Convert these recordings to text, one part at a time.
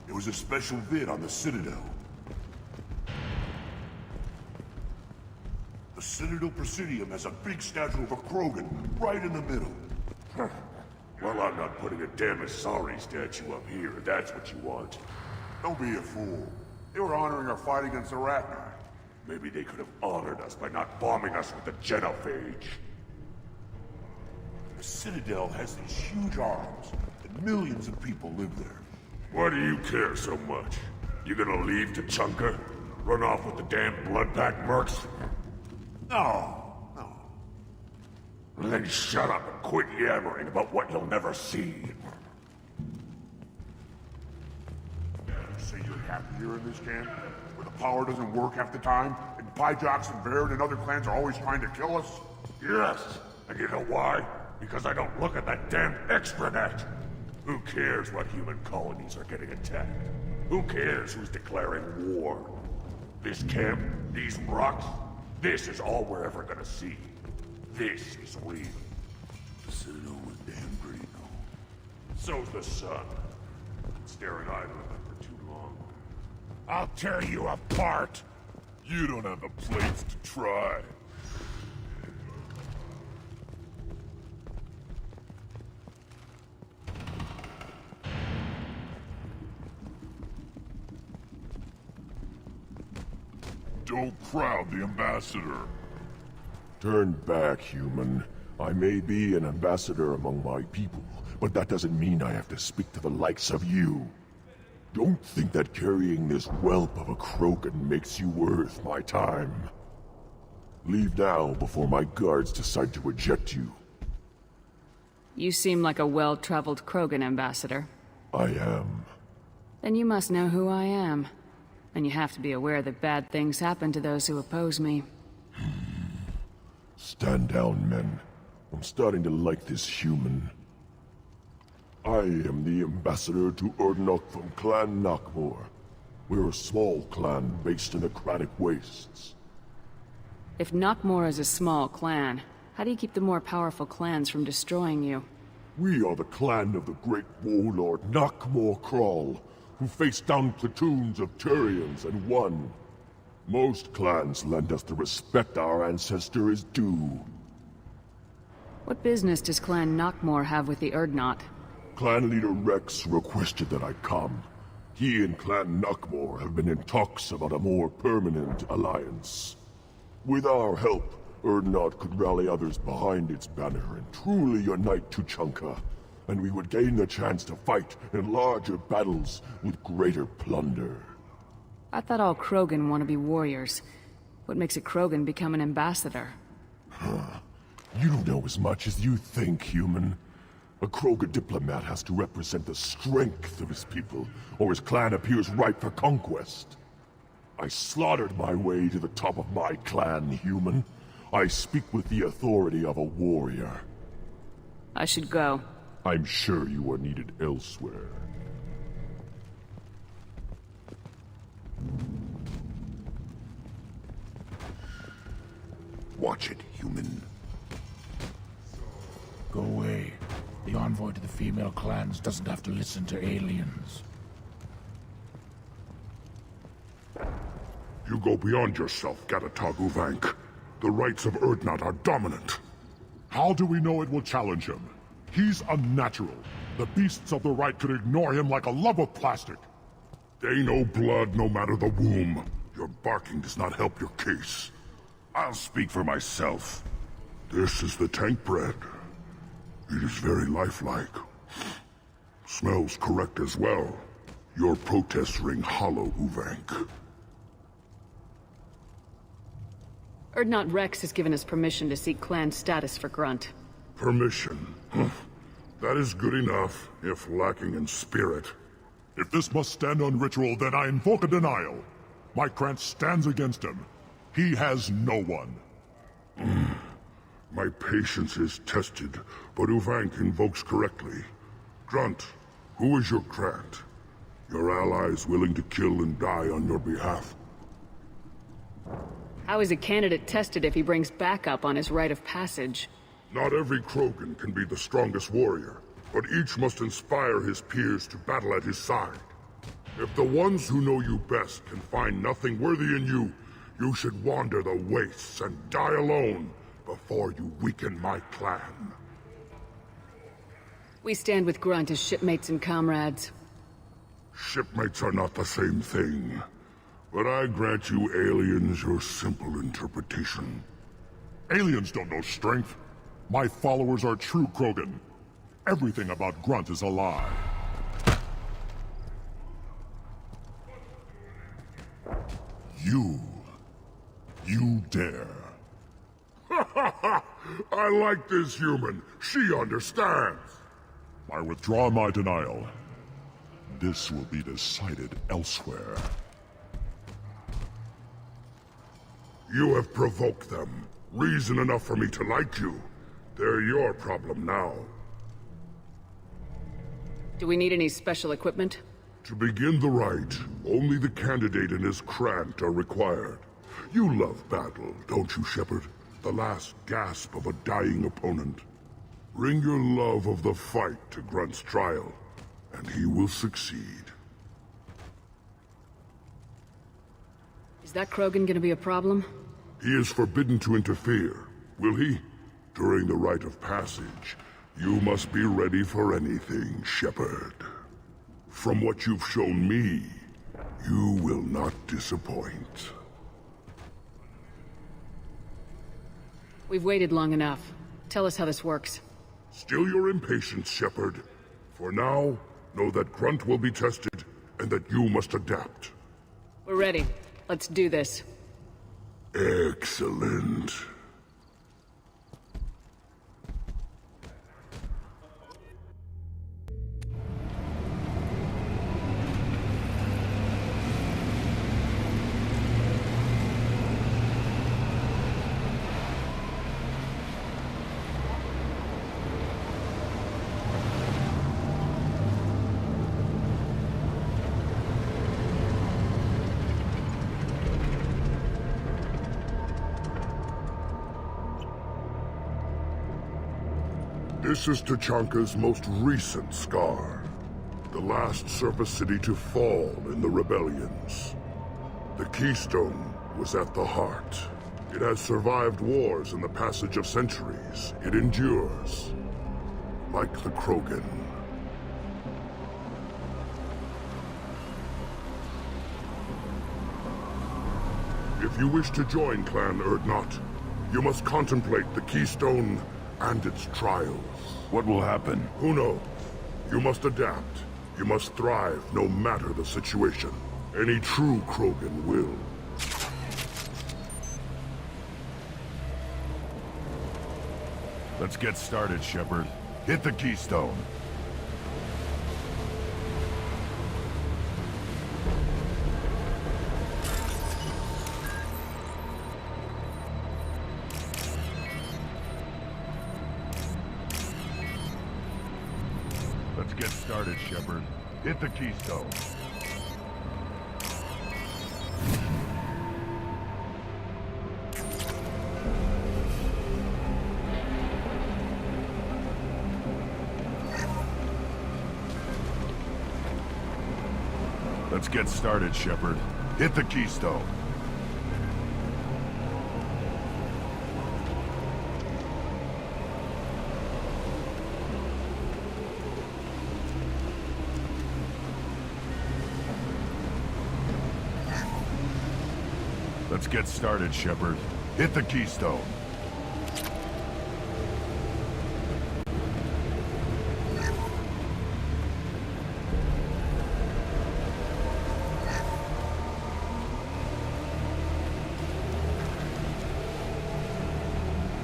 It was a special vid on the Citadel. The Citadel Presidium has a big statue of a Krogan right in the middle. Well, I'm not putting a damn sorry statue up here, if that's what you want. Don't be a fool. They were honoring our fight against the Arachni. Maybe they could have honored us by not bombing us with the genophage. The Citadel has these huge arms, and millions of people live there. Why do you care so much? You gonna leave Tachanka? Run off with the damn blood-pack mercs? No. Then shut up and quit yammering about what you'll never see. So you're happy here in this camp? Where the power doesn't work half the time, and Pyjox and Baird and other clans are always trying to kill us? Yes, and you know why? Because I don't look at that damn extranet. Who cares what human colonies are getting attacked? Who cares who's declaring war? This camp, these rocks, this is all we're ever gonna see. This is real. The Citadel was damn great, though. So's the sun. Staring idle at it for too long. I'll tear you apart! You don't have the plates to try. Don't crowd the ambassador. Turn back, human. I may be an ambassador among my people, but that doesn't mean I have to speak to the likes of you. Don't think that carrying this whelp of a Krogan makes you worth my time. Leave now before my guards decide to eject you. You seem like a well-traveled Krogan, Ambassador. I am. Then you must know who I am. And you have to be aware that bad things happen to those who oppose me. Stand down, men. I'm starting to like this human. I am the ambassador to Urdnot from Clan Nakmor. We're a small clan based in the Kratic Wastes. If Nakmor is a small clan, how do you keep the more powerful clans from destroying you? We are the clan of the great warlord Nakmor Krawl, who faced down platoons of Turians and won. Most clans lend us the respect our ancestor is due. What business does Clan Nakmor have with the Urdnot? Clan leader Rex requested that I come. He and Clan Nakmor have been in talks about a more permanent alliance. With our help, Urdnot could rally others behind its banner and truly unite Tuchanka, and we would gain the chance to fight in larger battles with greater plunder. I thought all Krogan want to be warriors. What makes a Krogan become an ambassador? You don't know as much as you think, human. A Krogan diplomat has to represent the strength of his people, or his clan appears ripe for conquest. I slaughtered my way to the top of my clan, human. I speak with the authority of a warrior. I should go. I'm sure you are needed elsewhere. Watch it, human. Go away. The envoy to the female clans doesn't have to listen to aliens. You go beyond yourself, Gatatog Uvank. The rights of Urdnot are dominant. How do we know it will challenge him? He's unnatural. The beasts of the right could ignore him like a lump of plastic. They know blood no matter the womb. Your barking does not help your case. I'll speak for myself. This is the tank bread. It is very lifelike. Smells correct as well. Your protests ring hollow, Uvank. Urdnot Rex has given us permission to seek clan status for Grunt. Permission. That is good enough, if lacking in spirit. If this must stand on ritual, then I invoke a denial. My Krantz stands against him. He has no one. My patience is tested, but Uvank invokes correctly. Grunt, who is your Krant? Your allies willing to kill and die on your behalf? How is a candidate tested if he brings backup on his rite of passage? Not every Krogan can be the strongest warrior, but each must inspire his peers to battle at his side. If the ones who know you best can find nothing worthy in you, you should wander the wastes and die alone before you weaken my clan. We stand with Grunt as shipmates and comrades. Shipmates are not the same thing. But I grant you aliens your simple interpretation. Aliens don't know strength. My followers are true Krogan. Everything about Grunt is a lie. You dare. I like this human. She understands. I withdraw my denial. This will be decided elsewhere. You have provoked them. Reason enough for me to like you. They're your problem now. Do we need any special equipment? To begin the rite, only the candidate and his Krant are required. You love battle, don't you, Shepard? The last gasp of a dying opponent. Bring your love of the fight to Grunt's trial, and he will succeed. Is that Krogan gonna be a problem? He is forbidden to interfere, will he? During the rite of passage, you must be ready for anything, Shepard. From what you've shown me, you will not disappoint. We've waited long enough. Tell us how this works. Still your impatience, Shepard. For now, know that Grunt will be tested, and that you must adapt. We're ready. Let's do this. Excellent. This is Tachanka's most recent scar. The last surface city to fall in the rebellions. The Keystone was at the heart. It has survived wars and the passage of centuries. It endures. Like the Krogan. If you wish to join Clan Urdnot, you must contemplate the Keystone and its trials. What will happen? Who knows? You must adapt. You must thrive no matter the situation. Any true Krogan will. Let's get started, Shepard. Hit the Keystone. Let's get started, Shepard. Hit the Keystone. Let's get started, Shepard. Hit the Keystone. Let's get started, Shepard. Hit the Keystone.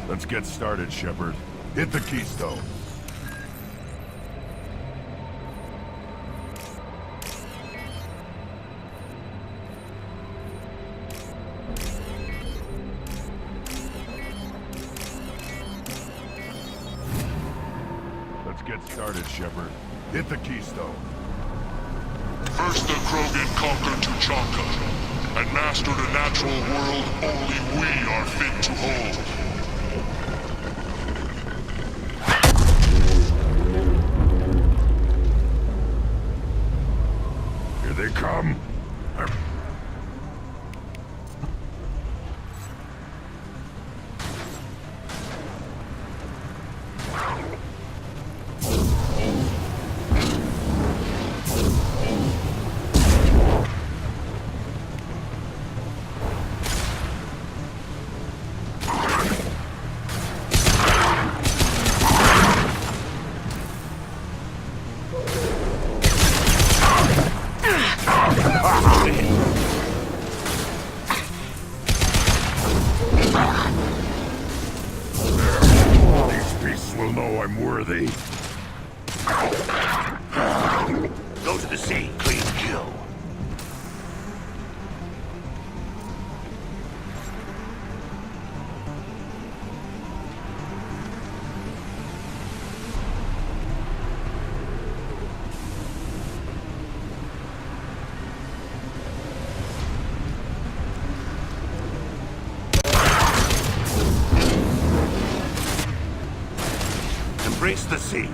Let's get started, Shepard. Hit the Keystone. Let's get started, Shepard. Hit the Keystone. First the Krogan conquered Tuchanka, and mastered a natural world only we are fit to hold. they come. These beasts will know I'm worthy. Go to the sea, clean kill. Embrace the sea.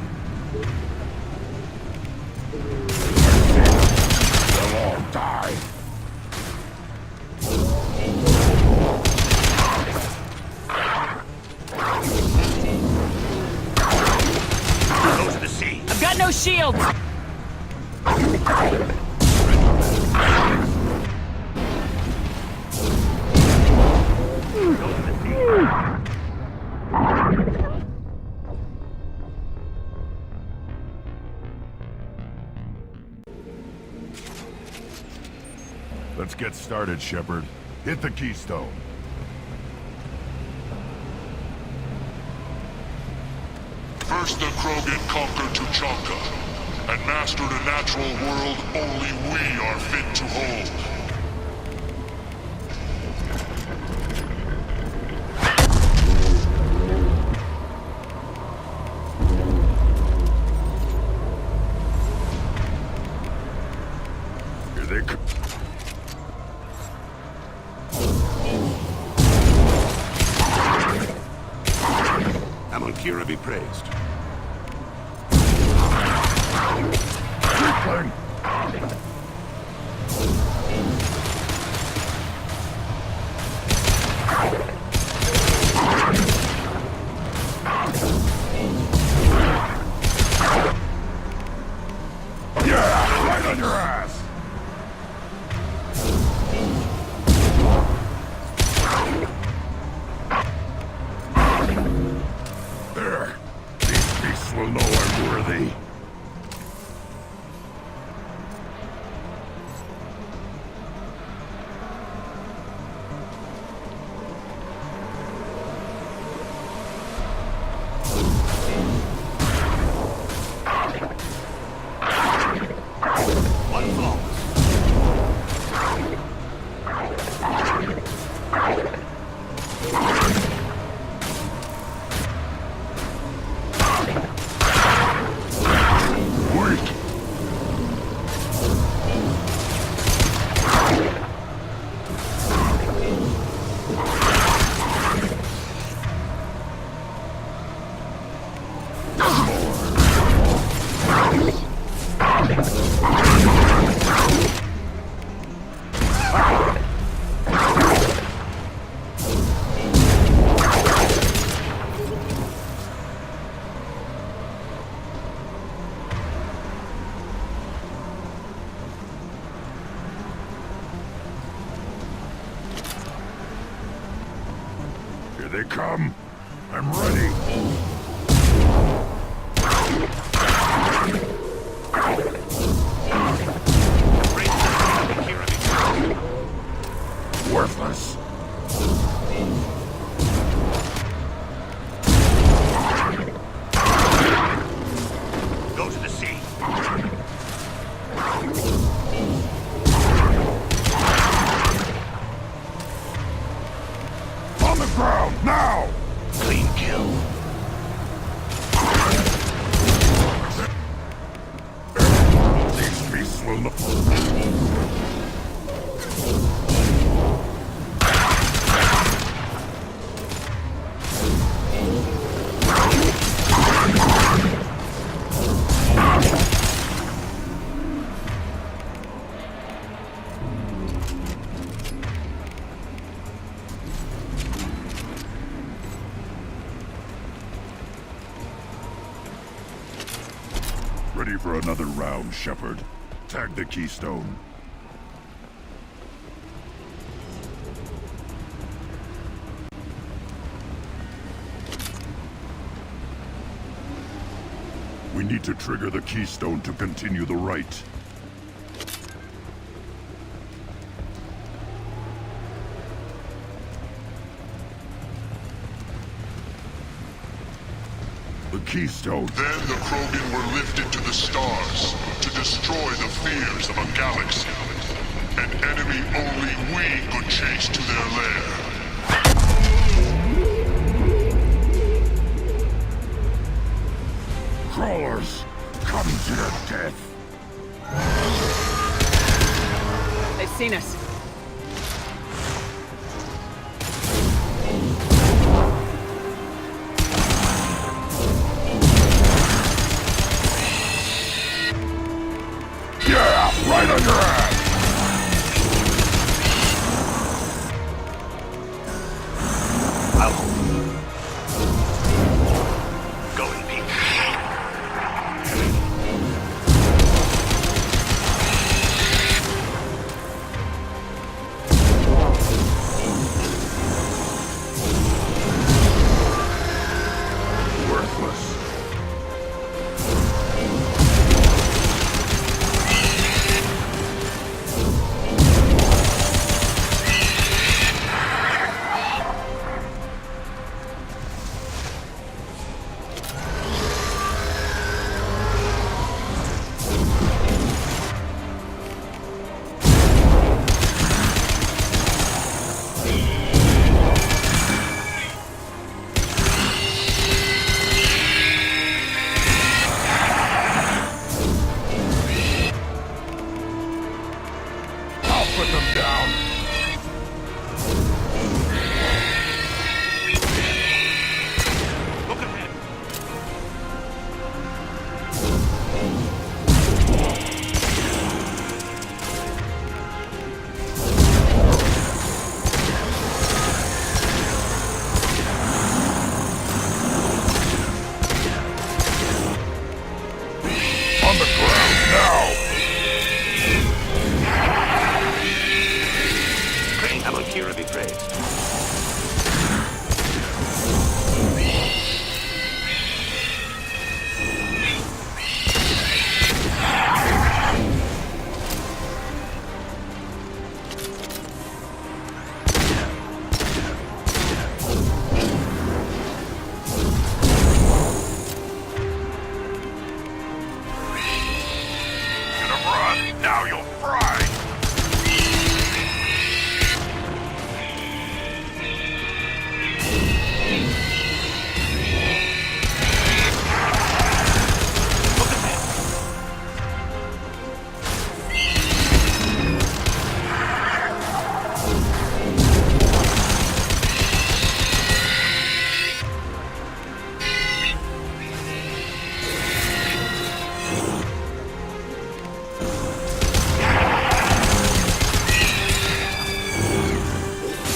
They'll all die. Go to the sea. I've got no shield! Let's get started, Shepard. Hit the keystone. First the Krogan conquered Tuchanka, and mastered a natural world only we are fit to hold. Here they come. Kira be praised. Tripling! Yeah! Right on your ass! There. These beasts will know I'm worthy. One flawless. Here they come. I'm ready. Worthless. Go to the sea. On the ground, now! Clean kill. These beasts will look... ready for another round, Shepard. Tag the keystone. We need to trigger the keystone to continue the rite. The keystone. Then the Krogan were lifted to the stars to destroy the fears of a galaxy. An enemy only we could chase to their lair. Crawlers, come to your death. They've seen us. Yeah, right on your ass. Go in peace. Worthless. Put them down. Look ahead. On the ground now. Amokira be praised. Get him run. Now you'll fry.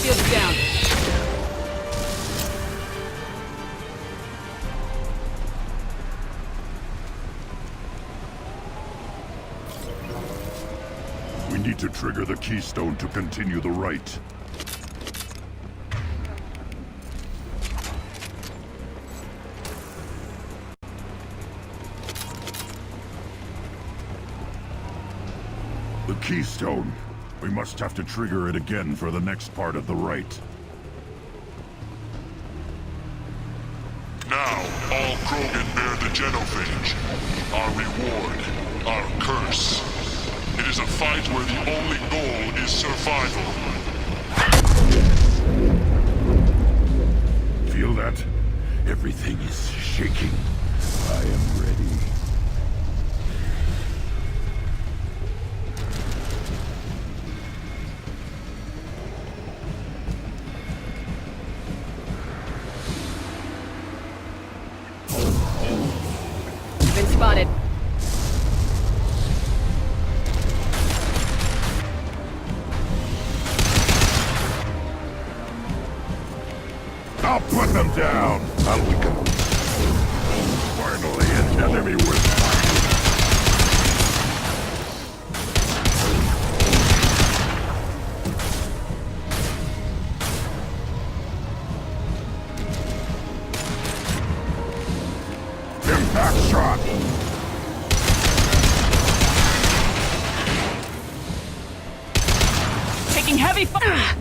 Shields down. We need to trigger the keystone to continue the rite. The keystone. We must have to trigger it again for the next part of the rite. Now, all Krogan bear the genophage. Our reward, our curse. It is a fight where the only goal is survival. Feel that? Everything is shaking. I am ready. Been spotted. I'll put them down. Finally, an enemy worth fighting. taking heavy fire.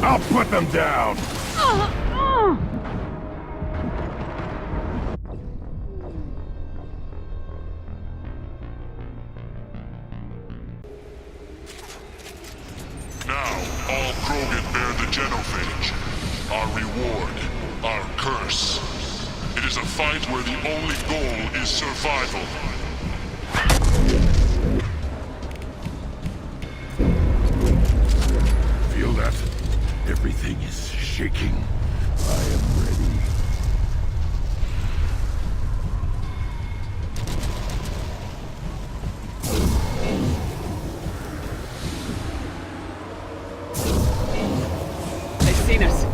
I'll put them down! Now, all Krogan bear the genophage. Our reward, our curse. It is a fight where the only goal is survival. Feel that? Everything is shaking. I am ready. They've seen us.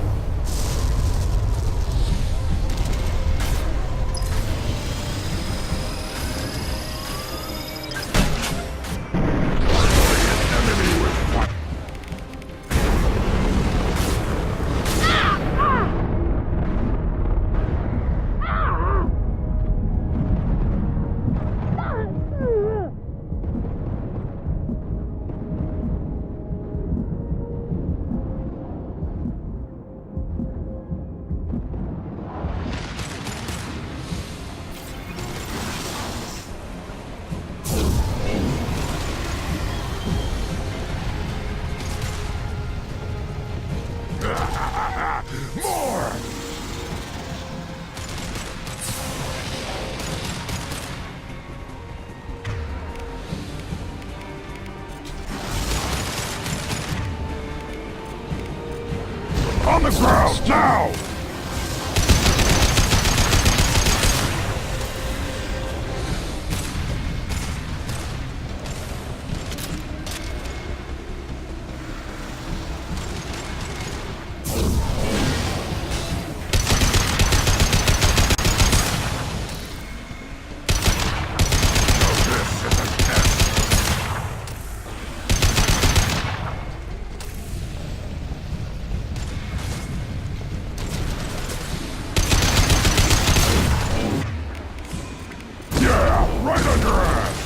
More! On the ground, now! Right on your ass!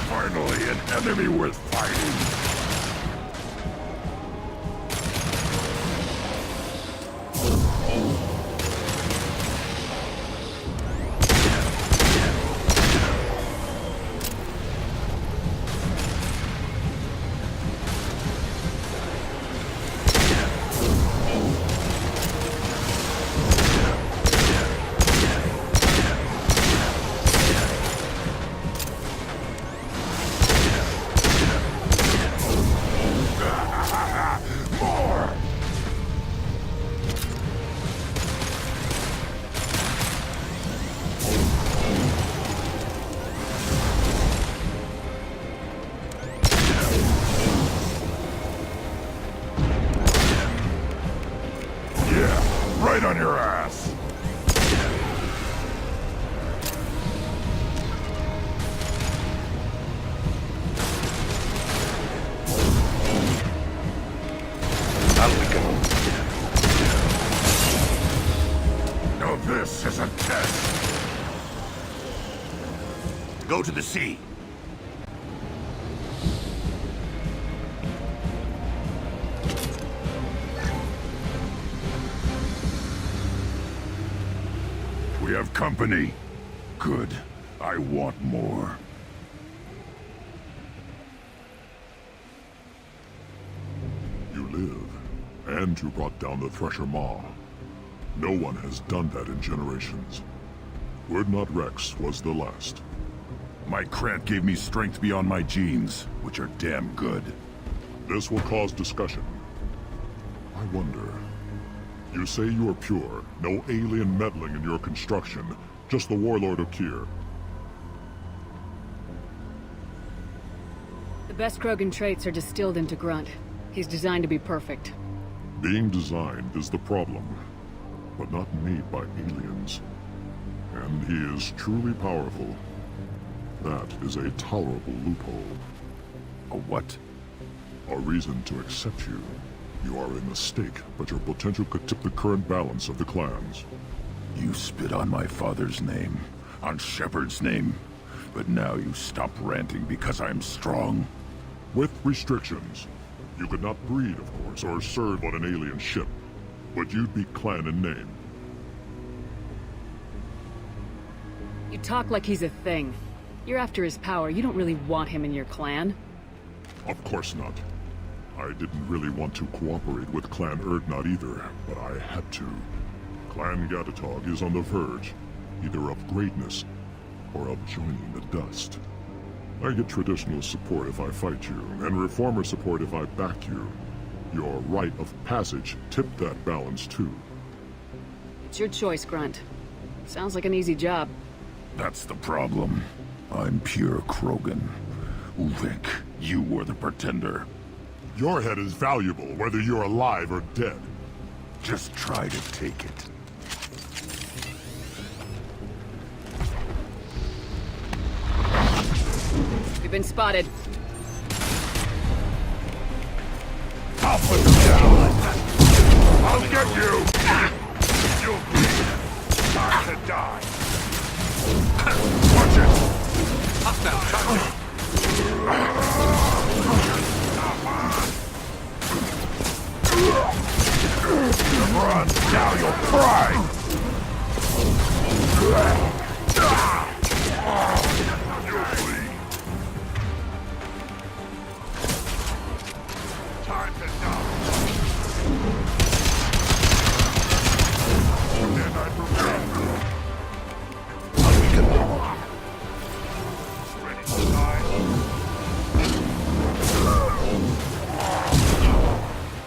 Finally, an enemy worth fighting! Right on your ass! Now this is a test! Go to the sea! We have company. Good. I want more. You live. And you brought down the Thresher Maw. No one has done that in generations. Urdnot Rex was the last. My Krant gave me strength beyond my genes, which are damn good. This will cause discussion. I wonder... You say you are pure, no alien meddling in your construction, just the Warlord of Kier. The best Krogan traits are distilled into Grunt. He's designed to be perfect. Being designed is the problem, but not made by aliens. And he is truly powerful. That is a tolerable loophole. A what? A reason to accept you. You are a mistake, but your potential could tip the current balance of the clans. You spit on my father's name, on Shepard's name, but now you stop ranting because I'm strong. With restrictions. You could not breed, of course, or serve on an alien ship, but you'd be clan in name. You talk like he's a thing. You're after his power. You don't really want him in your clan. Of course not. I didn't really want to cooperate with Clan Urdnot either, but I had to. Clan Gatatog is on the verge, either of greatness or of joining the dust. I get traditional support if I fight you, and reformer support if I back you. Your rite of passage tipped that balance too. It's your choice, Grunt. Sounds like an easy job. That's the problem. I'm pure Krogan. Uvink, you were the pretender. Your head is valuable, whether you're alive or dead. Just try to take it. We've been spotted. I'll put you down. I'll get you. You'll bleed. Time to die. Watch it. Hostile charge. Run, now you'll cry! You'll bleed. Time to die. And I prepare. Ready to die?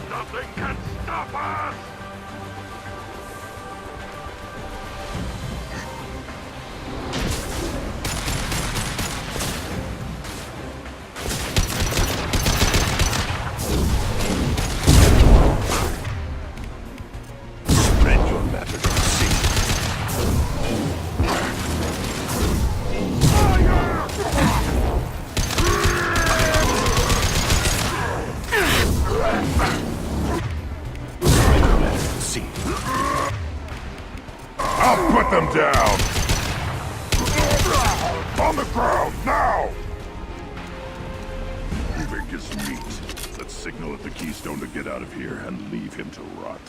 Nothing can stop us! Spread your magic on sea. See. I'll put them down! On the ground, now! Uvink is meat. Let's signal at the Keystone to get out of here and leave him to rot.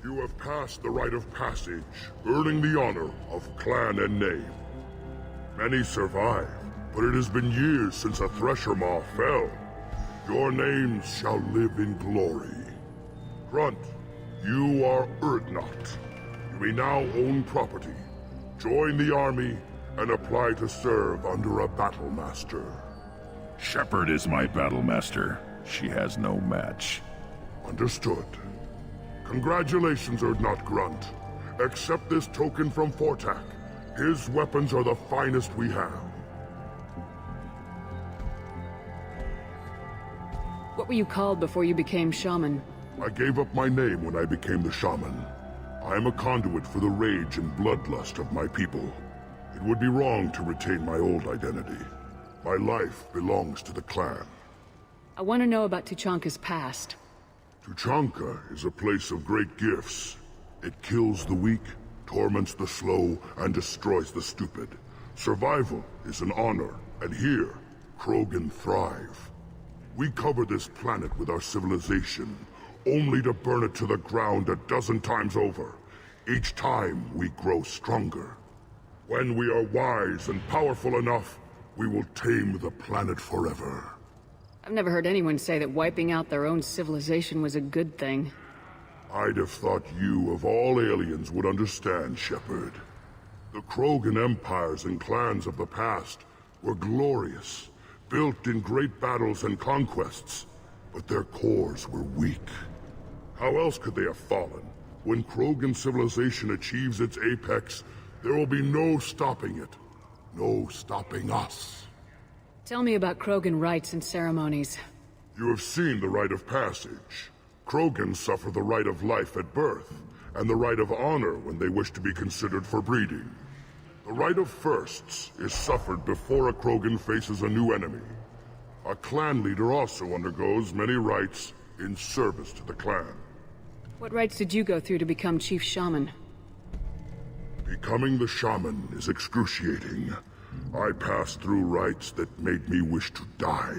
You have passed the rite of passage, earning the honor of clan and name. Many survive, but it has been years since a Thresher Maw fell. Your names shall live in glory. Grunt, you are Urdnot. You may now own property, join the army, and apply to serve under a battle master. Shepard is my battle master. She has no match. Understood. Congratulations, Urdnot Grunt. Accept this token from Fortak. His weapons are the finest we have. What were you called before you became shaman? I gave up my name when I became the shaman. I am a conduit for the rage and bloodlust of my people. It would be wrong to retain my old identity. My life belongs to the clan. I want to know about Tuchanka's past. Tuchanka is a place of great gifts. It kills the weak, torments the slow, and destroys the stupid. Survival is an honor, and here, Krogan thrive. We cover this planet with our civilization, only to burn it to the ground a dozen times over. Each time, we grow stronger. When we are wise and powerful enough, we will tame the planet forever. I've never heard anyone say that wiping out their own civilization was a good thing. I'd have thought you, of all aliens, would understand, Shepard. The Krogan empires and clans of the past were glorious, built in great battles and conquests, but their cores were weak. How else could they have fallen? When Krogan civilization achieves its apex, there will be no stopping it. No stopping us. Tell me about Krogan rites and ceremonies. You have seen the rite of passage. Krogans suffer the rite of life at birth, and the rite of honor when they wish to be considered for breeding. The rite of firsts is suffered before a Krogan faces a new enemy. A clan leader also undergoes many rites in service to the clan. What rites did you go through to become Chief Shaman? Becoming the shaman is excruciating. I passed through rites that made me wish to die.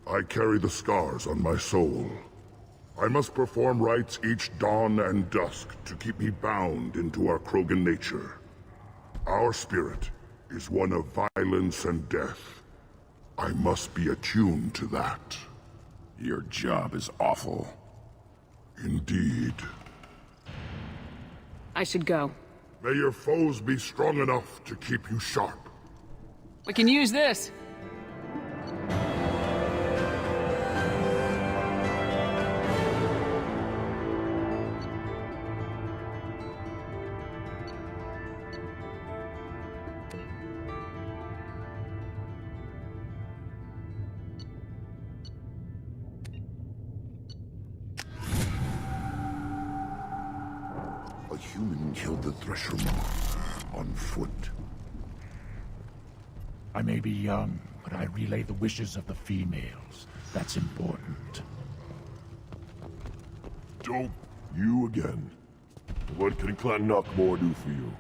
I carry the scars on my soul. I must perform rites each dawn and dusk to keep me bound into our Krogan nature. Our spirit is one of violence and death. I must be attuned to that. Your job is awful. Indeed. I should go. May your foes be strong enough to keep you sharp. We can use this! A human killed the Thresher Moth on foot. I may be young, but I relay the wishes of the females. That's important. Don't you again. What can Clan Knockmore do for you?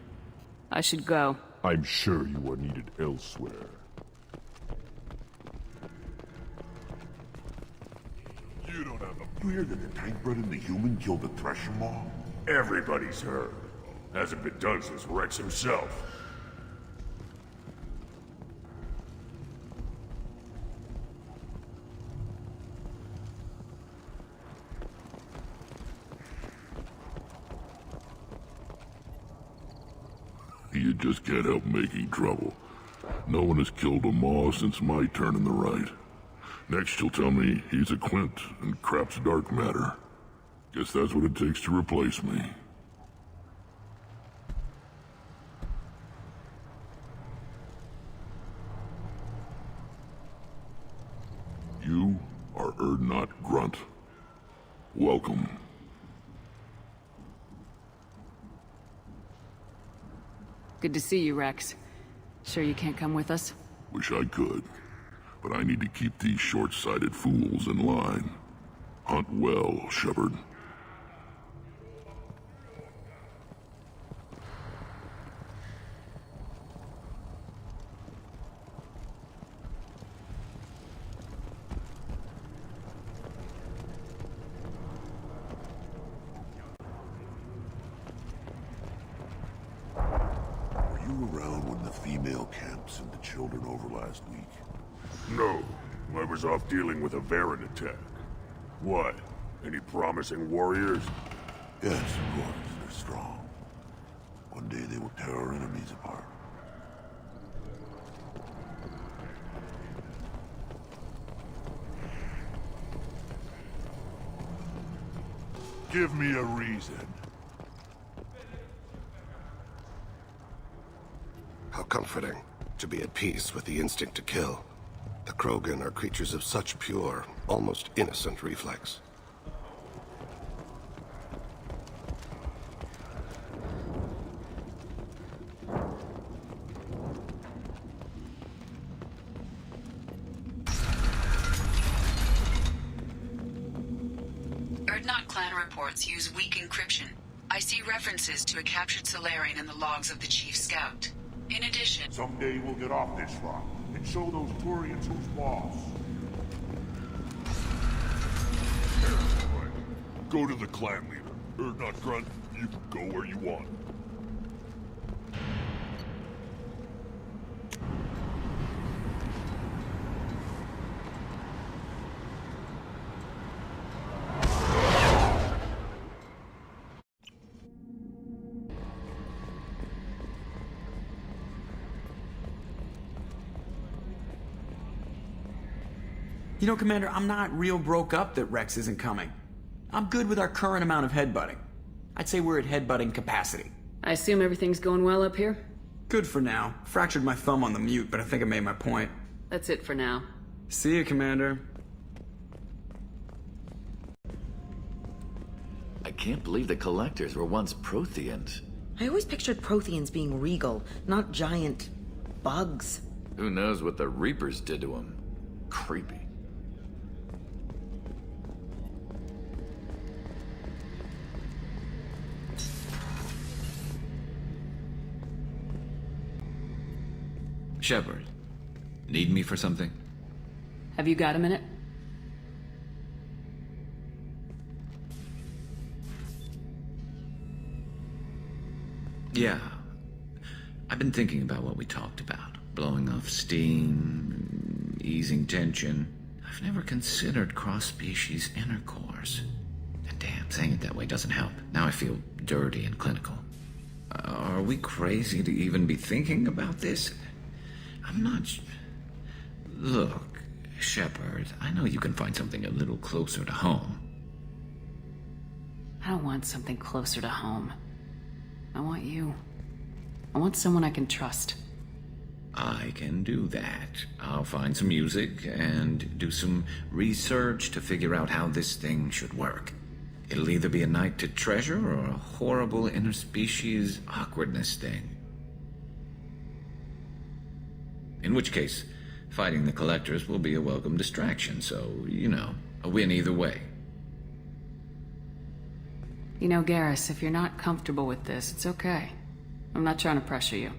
I should go. I'm sure you are needed elsewhere. You don't have a... You hear that the tank bred and the human killed the Thresher Maw? Everybody's heard. Hasn't been done since Rex himself. You just can't help making trouble. No one has killed a Maw since my turn in the right. Next you'll tell me he's a Quint and crap's dark matter. Guess that's what it takes to replace me. You are Urdnot Grunt. Welcome. Good to see you, Rex. Sure you can't come with us? Wish I could, but I need to keep these short-sighted fools in line. Hunt well, Shepard. Were you around when the female camp sent the children over last week? No, I was off dealing with a Varren attack. What? Any promising warriors? Yes, of course. They're strong. One day they will tear our enemies apart. Give me a reason. How comforting to be at peace with the instinct to kill. The Krogan are creatures of such pure, almost innocent reflex. Urdnot clan reports use weak encryption. I see references to a captured Solarian in the logs of the Chief Scout. In addition, Someday we'll get off this rock and show those Turians who's boss. Right. Go to the clan leader. Not Grunt, you can go where you want. You know, Commander, I'm not real broke up that Rex isn't coming. I'm good with our current amount of headbutting. I'd say we're at headbutting capacity. I assume everything's going well up here? Good for now. Fractured my thumb on the mute, but I think I made my point. That's it for now. See you, Commander. I can't believe the Collectors were once Protheans. I always pictured Protheans being regal, not giant bugs. Who knows what the Reapers did to them? Creepy. Shepard, need me for something? Have you got a minute? Yeah. I've been thinking about what we talked about. Blowing off steam, easing tension. I've never considered cross-species intercourse. And damn, saying it that way doesn't help. Now I feel dirty and clinical. Are we crazy to even be thinking about this? I'm not... Look, Shepard, I know you can find something a little closer to home. I don't want something closer to home. I want you. I want someone I can trust. I can do that. I'll find some music and do some research to figure out how this thing should work. It'll either be a night to treasure or a horrible interspecies awkwardness thing. In which case, fighting the Collectors will be a welcome distraction, so, you know, a win either way. You know, Garrus, if you're not comfortable with this, it's okay. I'm not trying to pressure you.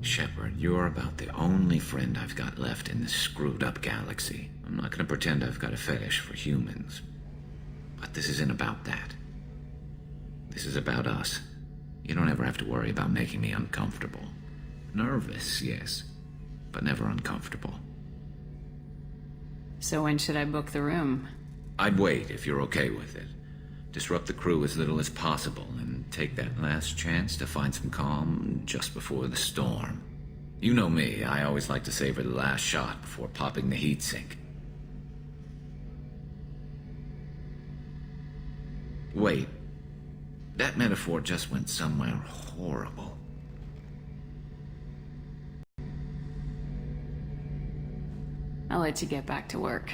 Shepard, you're about the only friend I've got left in this screwed-up galaxy. I'm not gonna pretend I've got a fetish for humans. But this isn't about that. This is about us. You don't ever have to worry about making me uncomfortable. Nervous, yes, but never uncomfortable. So when should I book the room? I'd wait if you're okay with it. Disrupt the crew as little as possible and take that last chance to find some calm just before the storm. You know me, I always like to savor the last shot before popping the heatsink. Wait, that metaphor just went somewhere horrible. I'll let you get back to work.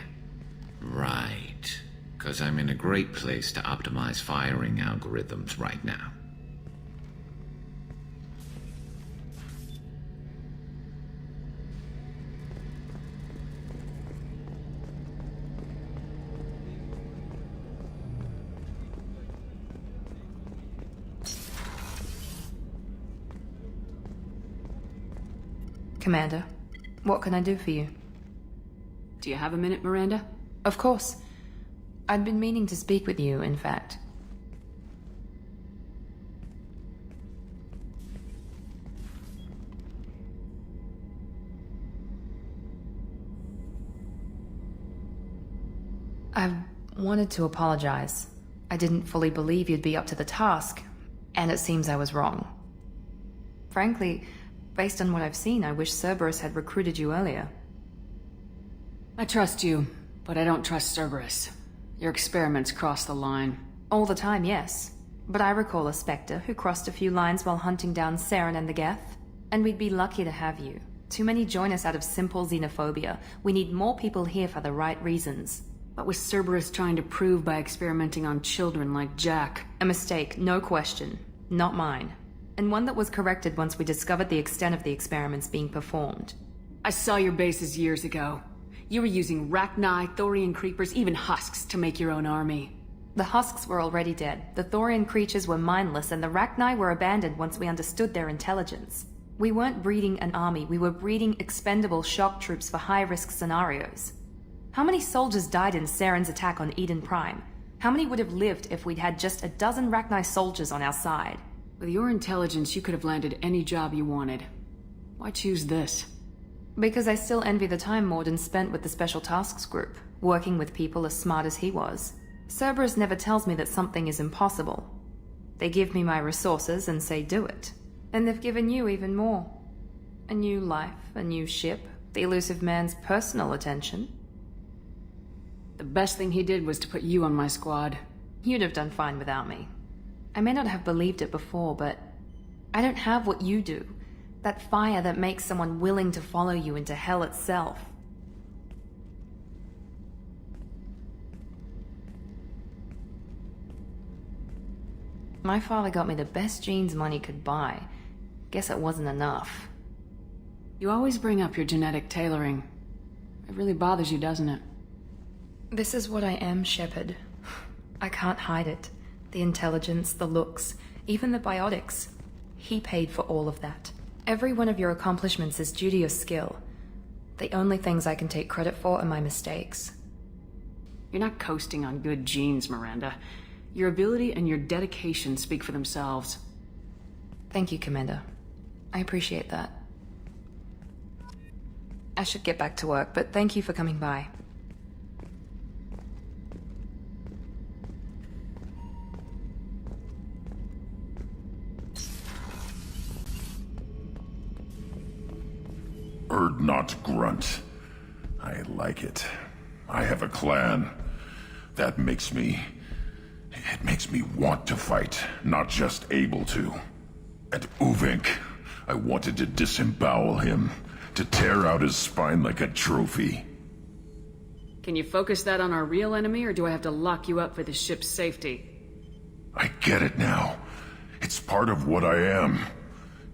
Right. Because I'm in a great place to optimize firing algorithms right now. Commander, what can I do for you? Do you have a minute, Miranda? Of course. I'd been meaning to speak with you, in fact. I wanted to apologize. I didn't fully believe you'd be up to the task, and it seems I was wrong. Frankly, based on what I've seen, I wish Cerberus had recruited you earlier. I trust you, but I don't trust Cerberus. Your experiments cross the line. All the time, yes. But I recall a Spectre who crossed a few lines while hunting down Saren and the Geth. And we'd be lucky to have you. Too many join us out of simple xenophobia. We need more people here for the right reasons. What was Cerberus trying to prove by experimenting on children like Jack? A mistake, no question. Not mine. And one that was corrected once we discovered the extent of the experiments being performed. I saw your bases years ago. You were using Rachni, Thorian creepers, even husks to make your own army. The husks were already dead. The Thorian creatures were mindless, and the Rachni were abandoned once we understood their intelligence. We weren't breeding an army, we were breeding expendable shock troops for high-risk scenarios. How many soldiers died in Saren's attack on Eden Prime? How many would have lived if we'd had just a dozen Rachni soldiers on our side? With your intelligence, you could have landed any job you wanted. Why choose this? Because I still envy the time Morden spent with the Special Tasks Group, working with people as smart as he was. Cerberus never tells me that something is impossible. They give me my resources and say do it. And they've given you even more. A new life, a new ship, the elusive man's personal attention. The best thing he did was to put you on my squad. You'd have done fine without me. I may not have believed it before, but I don't have what you do. That fire that makes someone willing to follow you into hell itself. My father got me the best jeans money could buy. Guess it wasn't enough. You always bring up your genetic tailoring. It really bothers you, doesn't it? This is what I am, Shepard. I can't hide it. The intelligence, the looks, even the biotics. He paid for all of that. Every one of your accomplishments is due to your skill. The only things I can take credit for are my mistakes. You're not coasting on good genes, Miranda. Your ability and your dedication speak for themselves. Thank you, Commander. I appreciate that. I should get back to work, but thank you for coming by. Urdnot grunt. I like it. I have a clan. That makes me... It makes me want to fight, not just able to. And Uvink, I wanted to disembowel him, to tear out his spine like a trophy. Can you focus that on our real enemy, or do I have to lock you up for the ship's safety? I get it now. It's part of what I am.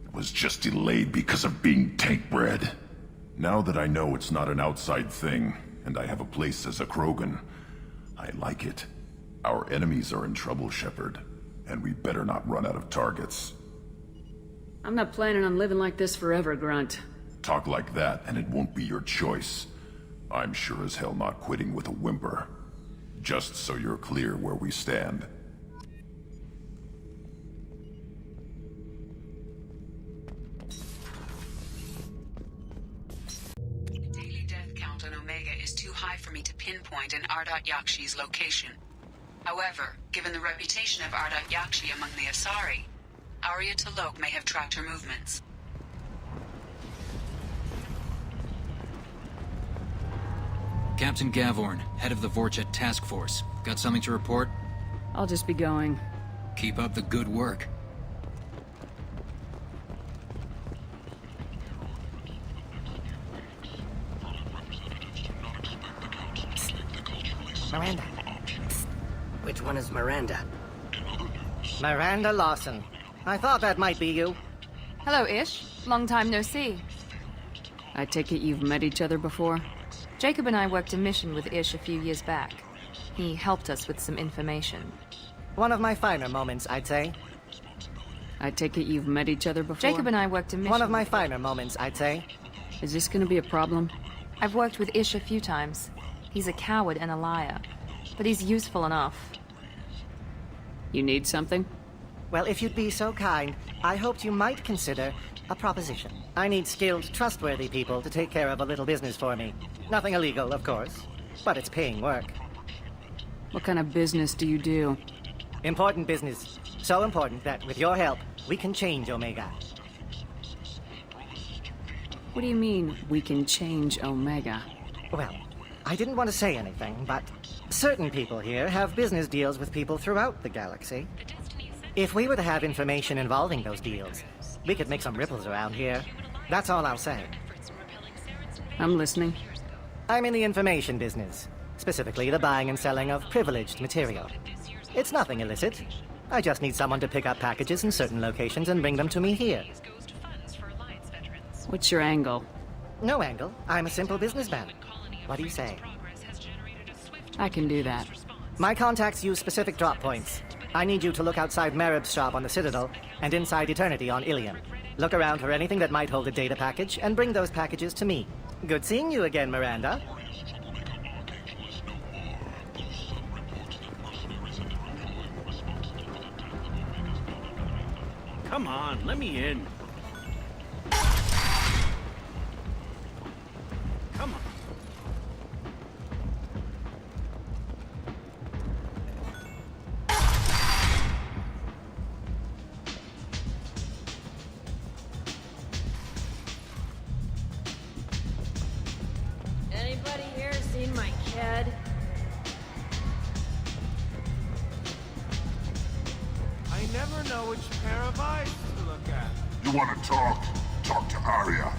It was just delayed because of being tank-bred. Now that I know it's not an outside thing, and I have a place as a Krogan, I like it. Our enemies are in trouble, Shepard, and we better not run out of targets. I'm not planning on living like this forever, Grunt. Talk like that, and it won't be your choice. I'm sure as hell not quitting with a whimper. Just so you're clear where we stand. The daily death count on Omega is too high for me to pinpoint an Ardat Yakshi's location. However, given the reputation of Ardat Yakshi among the Asari, Arya T'Loak may have tracked her movements. Captain Gavorn, head of the Vorchet Task Force. Got something to report? I'll just be going. Keep up the good work. Miranda. Which one is Miranda? Miranda Lawson. I thought that might be you. Hello, Ish. Long time no see. I take it you've met each other before? Jacob and I worked a mission with Ish a few years back. He helped us with some information. One of my finer moments, I'd say. I take it you've met each other before? Jacob and I worked a mission. One of my finer moments, I'd say. Is this gonna be a problem? I've worked with Ish a few times. He's a coward and a liar, but he's useful enough. You need something? Well, if you'd be so kind, I hoped you might consider a proposition. I need skilled, trustworthy people to take care of a little business for me. Nothing illegal, of course, but it's paying work. What kind of business do you do? Important business. So important that, with your help, we can change Omega. What do you mean, we can change Omega? Well, I didn't want to say anything, but certain people here have business deals with people throughout the galaxy. If we were to have information involving those deals, we could make some ripples around here. That's all I'll say. I'm listening. I'm in the information business, specifically the buying and selling of privileged material. It's nothing illicit. I just need someone to pick up packages in certain locations and bring them to me here. What's your angle? No angle. I'm a simple businessman. What do you say? I can do that. My contacts use specific drop points. I need you to look outside Merib's shop on the Citadel and inside Eternity on Ilium. Look around for anything that might hold a data package, and bring those packages to me. Good seeing you again, Miranda. Come on, let me in. Come on. Anybody here seen my kid? I never know which pair of eyes to look at. You want to talk? Talk to Arya.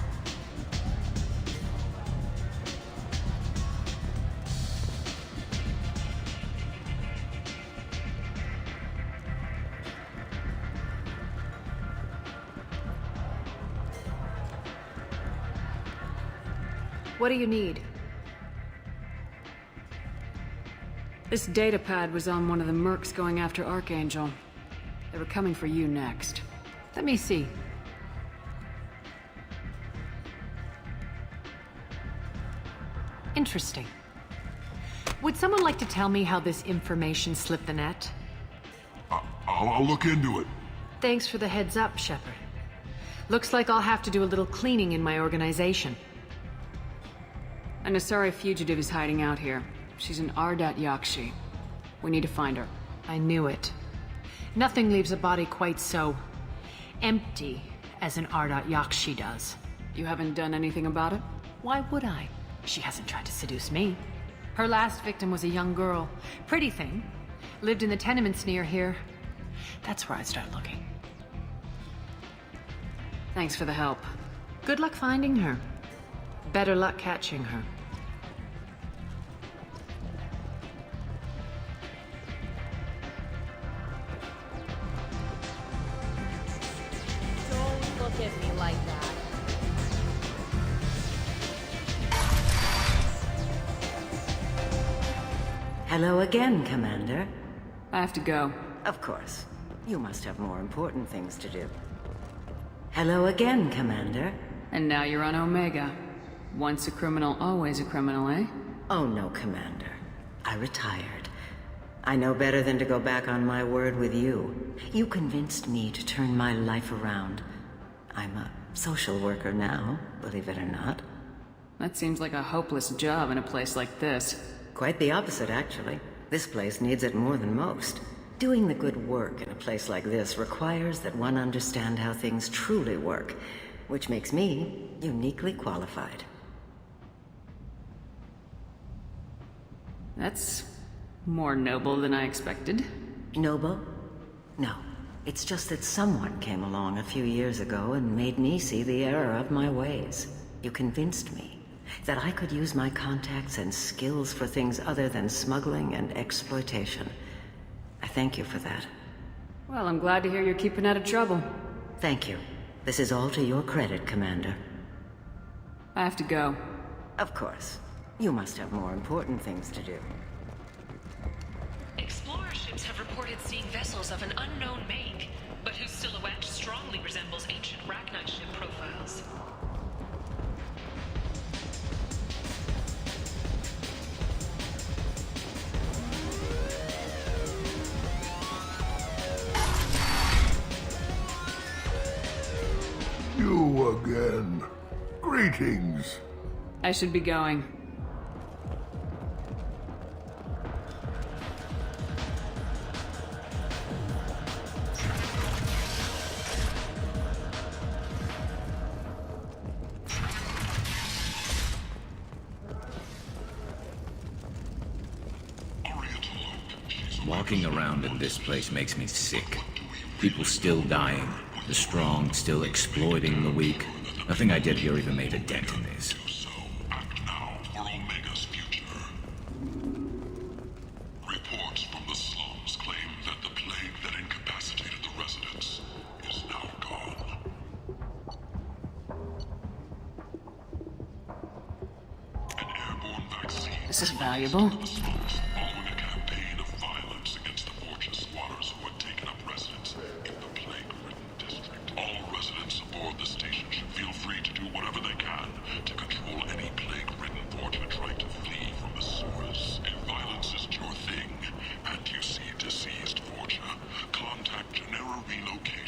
What do you need? This data pad was on one of the mercs going after Archangel. They were coming for you next. Let me see. Interesting. Would someone like to tell me how this information slipped the net? I'll look into it. Thanks for the heads up, Shepard. Looks like I'll have to do a little cleaning in my organization. An Asari fugitive is hiding out here. She's an Ardat Yakshi. We need to find her. I knew it. Nothing leaves a body quite so empty as an Ardat Yakshi does. You haven't done anything about it? Why would I? She hasn't tried to seduce me. Her last victim was a young girl. Pretty thing. Lived in the tenements near here. That's where I'd start looking. Thanks for the help. Good luck finding her. Better luck catching her. Don't look at me like that. Hello again, Commander. I have to go. Of course. You must have more important things to do. Hello again, Commander. And now you're on Omega. Once a criminal, always a criminal, eh? Oh no, Commander. I retired. I know better than to go back on my word with you. You convinced me to turn my life around. I'm a social worker now, believe it or not. That seems like a hopeless job in a place like this. Quite the opposite, actually. This place needs it more than most. Doing the good work in a place like this requires that one understand how things truly work, which makes me uniquely qualified. That's more noble than I expected. Noble? No. It's just that someone came along a few years ago and made me see the error of my ways. You convinced me that I could use my contacts and skills for things other than smuggling and exploitation. I thank you for that. Well, I'm glad to hear you're keeping out of trouble. Thank you. This is all to your credit, Commander. I have to go. Of course. You must have more important things to do. Explorer ships have reported seeing vessels of an unknown make, but whose silhouette strongly resembles ancient Rachni ship profiles. You again. Greetings. I should be going. Walking around in this place makes me sick. People still dying. The strong still exploiting the weak. Nothing I did here even made a dent in this. Act now for Omega's future. Reports from the slums claim that the plague that incapacitated the residents is now gone. An airborne vaccine. This is valuable. Following a campaign of violence against the fortress squatters who had taken up residence in the plague-ridden district. All residents aboard the station should feel free to do whatever they can to control any plague-ridden Vorcha trying to flee from the source. If violence isn't your thing, and you see deceased Vorcha, contact Genera Relocation.